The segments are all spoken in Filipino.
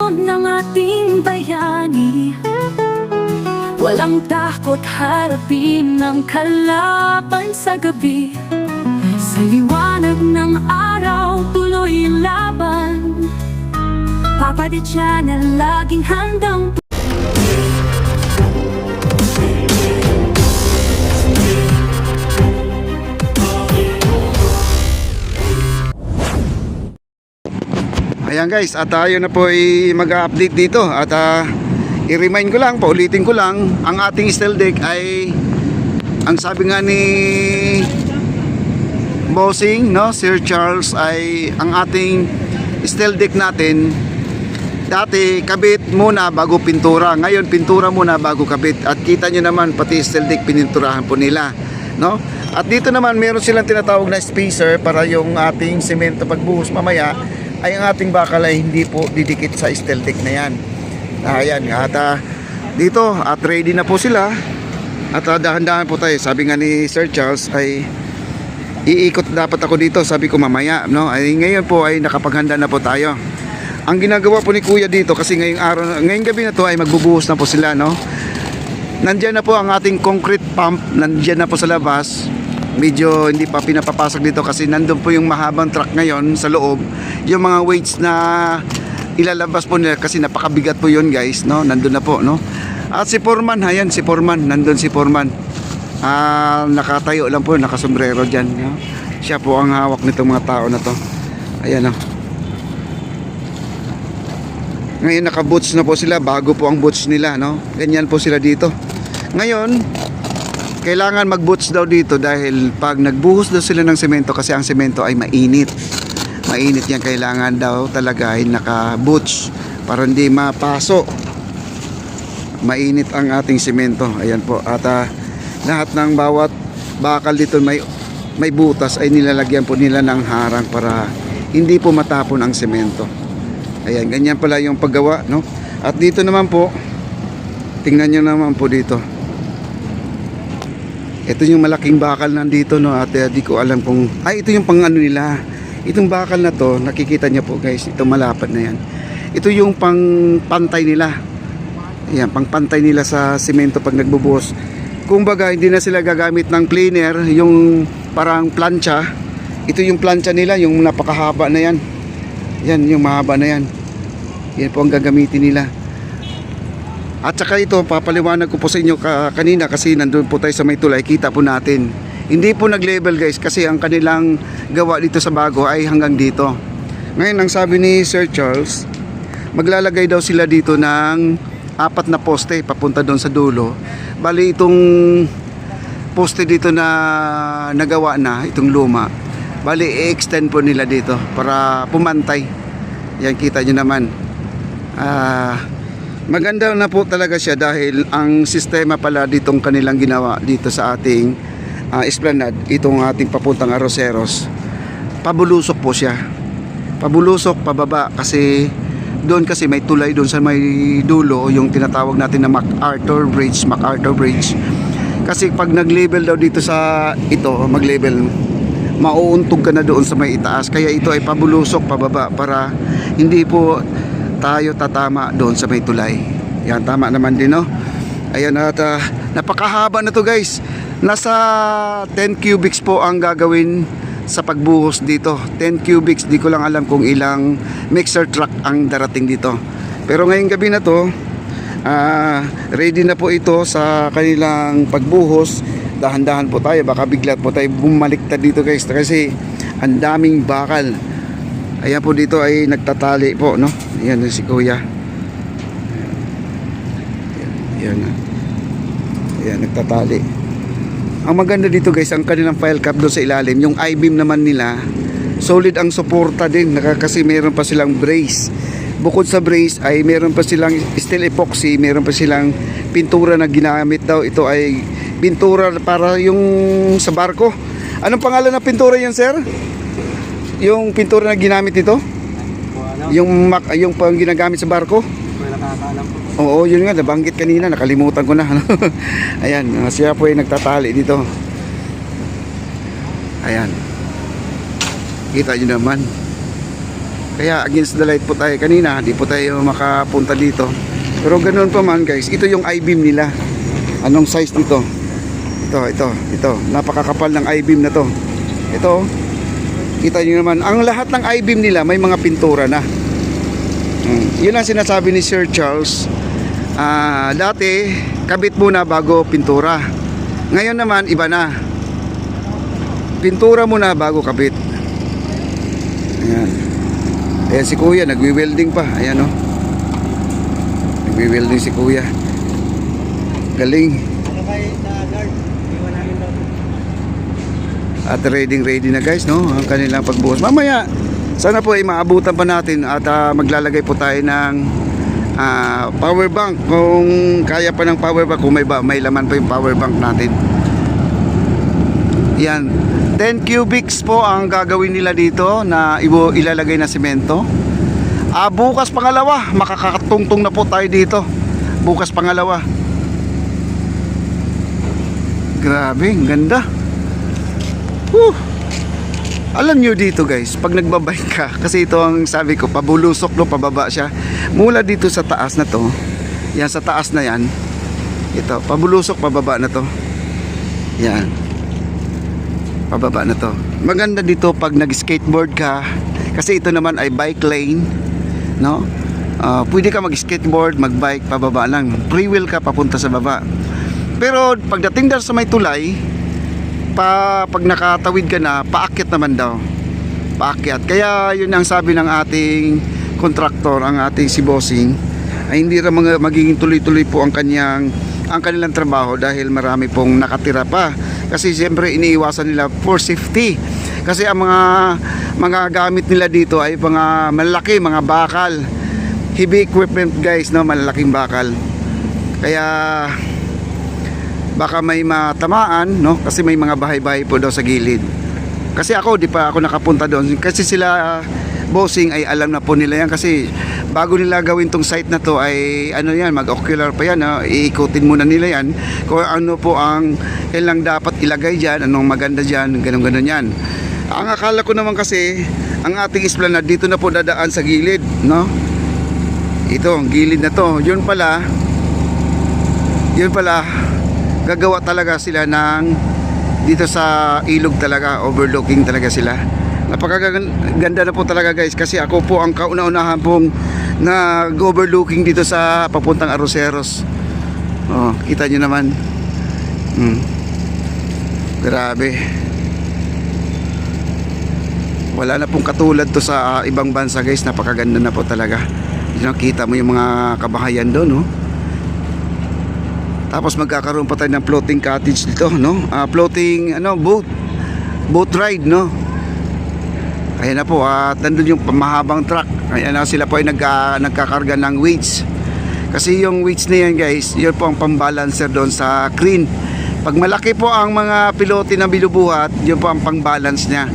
lungsod ng ating bayani. Walang takot harapin ng kalaban sa gabi. Sa liwanag ng araw, tuloy ang laban. Papa de Channel, laging handang Ayan guys, at tayo na po ay mag-update dito. At i-remind ko lang, paulitin ko lang, ang ating steel deck ay, ang sabi nga ni Bossing, no, Sir Charles, ay ang ating steel deck natin dati kabit muna bago pintura. Ngayon pintura muna bago kabit. At kita nyo naman pati steel deck pininturahan po nila, no? At dito naman meron silang tinatawag na spacer para yung ating semento pagbuhos mamaya ay ang ating bakal ay hindi po didikit sa steel deck na yan. Ayan, at dito at ready na po sila. At dahan-dahan po tayo. Sabi nga ni Sir Charles ay iikot dapat ako dito. Sabi ko mamaya, no? Ay ngayon po ay nakapaghanda na po tayo. Ang ginagawa po ni Kuya dito kasi ngayong gabi na to ay magbubuhos na po sila, no? Nandiyan na po ang ating concrete pump. Nandiyan na po sa labas. Medyo hindi pa pinapapasok dito kasi nandun po yung mahabang truck ngayon sa loob. Yung mga weights na ilalabas po nila kasi napakabigat po yun guys, no? Nandun na po, no? At si Foreman, ayan si Foreman, nandun si Foreman. Nakatayo lang po, nakasombrero dyan, no? Siya po ang hawak nitong mga tao na to. Ayan, no? Ngayon naka-boots na po sila, bago po ang boots nila, no? Ganyan po sila dito. Ngayon kailangan mag-boots daw dito dahil pag nagbuhos daw sila ng semento, kasi ang semento ay mainit. Mainit yan, kailangan daw talaga ay naka-boots para hindi mapaso. Mainit ang ating semento. Ayan po. At lahat ng bawat bakal dito may butas ay nilalagyan po nila ng harang para hindi po matapon ang semento. Ayan, ganyan pala yung paggawa, no? At dito naman po, tingnan nyo naman po dito. Ito yung malaking bakal nandito, no? At di ko alam kung ito yung pang ano nila. Itong bakal na to, nakikita niyo po guys, ito malapad na yan. Ito yung pang pantay nila. Ayan, pang pantay nila sa semento pag nagbubuhos. Kumbaga hindi na sila gagamit ng planer, yung parang plancha. Ito yung plancha nila, yung napakahaba na yan. Yan, yung mahaba na yan. Yan po ang gagamitin nila. At saka ito, papaliwanag ko po sa inyo kanina kasi nandun po tayo sa may tulay, kita po natin. Hindi po nag-level guys kasi ang kanilang gawa dito sa bago ay hanggang dito. Ngayon, ang sabi ni Sir Charles, maglalagay daw sila dito ng 4 na poste papunta doon sa dulo. Bali itong poste dito na nagawa na, itong luma, bali i-extend po nila dito para pumantay. Yan, kita nyo naman. Maganda na po talaga siya dahil ang sistema pala ditong kanilang ginawa dito sa ating esplanade, itong ating papuntang Arroceros, pabulusok po siya. Pabulusok, pababa kasi doon kasi may tulay doon sa may dulo, yung tinatawag natin na MacArthur Bridge. Kasi pag nag-level daw dito sa ito, mag-level, mauuntog ka na doon sa may itaas. Kaya ito ay pabulusok, pababa para hindi po tayo tatama doon sa may tulay. Yan, tama naman din, no? Ayan, at napakahaba na to guys. Nasa 10 cubics po ang gagawin sa pagbuhos dito. 10 cubics, di ko lang alam kung ilang mixer truck ang darating dito. Pero ngayong gabi na to, ready na po ito sa kanilang pagbuhos. Dahan-dahan po tayo, baka bigla po tayo bumaliktad dito guys kasi ang daming bakal. Ayan po, dito ay nagtatali po, no? Ayan si Kuya. Ayan, nagtatali. Ang maganda dito guys, ang kanilang file cap doon sa ilalim, yung I-beam naman nila, solid ang suporta din, kasi meron pa silang brace. Bukod sa brace ay meron pa silang steel epoxy, meron pa silang pintura na ginamit daw. Ito ay pintura para yung sa barko. Anong pangalan ng pintura yun, sir? Yung pintura na ginamit nito? Yung pang ginagamit sa barko? Oo, yun nga, nabanggit kanina, nakalimutan ko na. Ayan, siya po ay nagtatali dito. Ayan. Kita nyo naman. Kaya against the light po tayo kanina, di po tayo makapunta dito. Pero ganoon pa man guys, ito yung I-beam nila. Anong size nito? Ito. Napakakapal ng I-beam na to. Ito, kita nyo naman, ang lahat ng I-beam nila may mga pintura na. Yun ang sinasabi ni Sir Charles. Dati, kabit muna bago pintura. Ngayon naman, iba na. Pintura muna bago kabit. Ayan. Ayan si Kuya, nagwi-welding pa. Ayan o. Nagwi-welding si Kuya. Galing. At ready na guys, no? Ang kanilang pagbuhos. Mamaya, sana po ay maabutan pa natin at maglalagay po tayo ng power bank. Kung kaya pa ng power bank, kung may laman pa yung power bank natin. Yan. 10 cubics po ang gagawin nila dito na ilalagay na semento. Bukas pangalawa, makakatungtong na po tayo dito. Bukas pangalawa. Grabe, ang ganda. Alam nyo dito guys, pag nagbabike ka, kasi ito ang sabi ko, pabulusok no, pababa siya. Mula dito sa taas na to, yan sa taas na yan, ito, pabulusok, pababa na to. Yan. Pababa na to. Maganda dito pag nag-skateboard ka, kasi ito naman ay bike lane, no? Pwede ka mag-skateboard, mag-bike, pababa lang. Free wheel ka papunta sa baba. Pero pagdating daw sa may tulay, pag nakatawid ka na, paakyat naman daw. Paakyat. Kaya yun ang sabi ng ating kontraktor, ang ating si Bossing, ay hindi rin magiging tuloy-tuloy po ang kanilang trabaho dahil marami pong nakatira pa. Kasi siyempre iniiwasan nila for safety. Kasi ang mga gamit nila dito ay mga malaki, mga bakal. Heavy equipment guys, no, malalaking bakal. Kaya baka may matamaan, no, kasi may mga bahay-bahay po daw sa gilid. Kasi ako, di pa ako nakapunta doon. Kasi sila Bossing ay alam na po nila yan, kasi bago nila gawin tong site na to ay ano yan, mag-ocular pa yan, no? Iikutin muna nila yan kung ano po ang kailang dapat ilagay dyan, anong maganda dyan, ganun yan. Ang akala ko naman kasi ang ating esplanade dito na po dadaan sa gilid, no? Ito, ang gilid na to. Yun pala gagawa talaga sila ng dito sa ilog talaga, overlooking talaga sila. Napakaganda na po talaga guys, kasi ako po ang kauna-unahan pong nag-overlooking dito sa papuntang Arroceros. Kita nyo naman. Grabe. Wala na pong katulad to sa ibang bansa guys, napakaganda na po talaga. Kita mo yung mga kabahayan doon, no? Tapos magkakaroon pa tayo ng floating cottage dito, no? Floating boat ride, no? Ayan na po, at nandun yung mahabang truck. Ayan na, sila po ay nagkakarga ng weights. Kasi yung weights na yan guys, yun po ang pambalancer doon sa crane. Pag malaki po ang mga pilote na binubuhat, yun po ang pangbalance niya.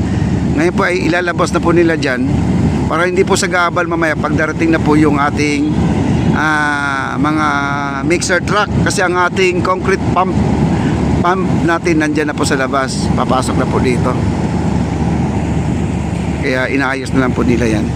Ngayon po ay ilalabas na po nila dyan para hindi po sagabal mamaya pagdarating na po yung ating mga mixer truck. Kasi ang ating concrete pump natin nandyan na po sa labas, papasok na po dito. Kaya inaayos na lang po nila yan.